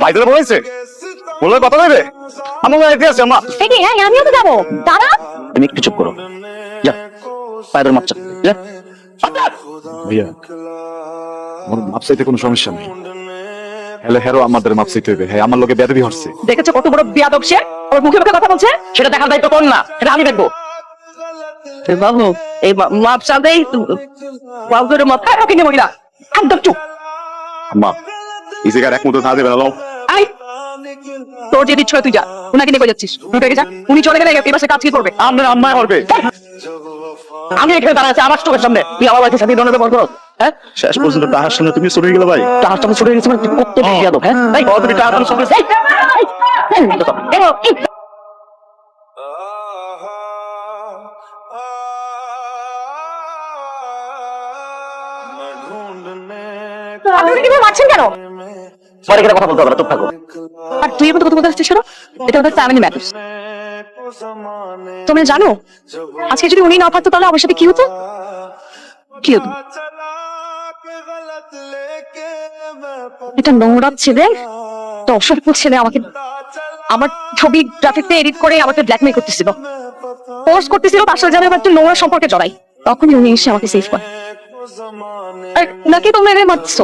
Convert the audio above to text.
ভাই তোরা বলেছে বললে কথা বলবে আমার গাড়িতে আছে মা আমিও তো যাবো দাঁড়া। তুমি একটু চুপ করো যা পায়ের মাপচা যা ভাইয়া আমার মাপ চাইতে কোনো সমস্যা নেই। হেলে হেরো আমাদের মাপ চাইতে হবে। হ্যাঁ আমার লোকে বেদবি হচ্ছে। দেখেছো কত বড় বিয়াদব সে, ওর মুখে মুখে কথা বলছে। সেটা দেখার দায়িত্ব তোর না, সেটা আমি দেখবো। বাবু এই মাপ চাঁদেই বাবুদের মাথা রাখিনি মহিলা একদম চুপ। আম্মা এই জায়গায় এক মতো না দেবে না। আই তোর যে দিচ্ছ তুই যা, উনাকে নিয়ে যাচ্ছিস তুই থেকে যা। উনি চলে গেলে এবার সে কাজ কি করবে? আমরা আম্মায় করবে। আমি এখানে দাঁড়া আছি আমার চোখের সামনে, তুই আমার বাড়িতে সাথে ধরনের ব্যবহার করো। হ্যাঁ শেষ পর্যন্ত তাহার সামনে তুমি চলে গেলে ভাই। তাহার সামনে ছুটে গেছি মানে তুই কত বেয়াদব। হ্যাঁ তাই তুমি টাকা দাম শুনলে আপনি ওকে কিভাবে মারছেন কেন? পরে গেলে কথা বলতে হবে না, চুপ থাকো। আর তুই এর মতো কথা বলতে আসছিস কেন? এটা ওদের ফ্যামিলি ম্যাটার্স। তুমি জানো আজকে যদি উনি না থাকতো তাহলে আমার সাথে কি হতো? কি হতো? এটা নোংরা ছেলে, তো অসভ্য ছেলে আমাকে আমার ছবি গ্রাফিক্সে এডিট করে আমাকে ব্ল্যাকমেল করতেছিল, পোস্ট করতেছিল তার সাথে যেন একটা নোংরা সম্পর্কে জড়াই। তখনই উনি এসে আমাকে সেভ করে। আর নাকি তোমরা এদের মারছো?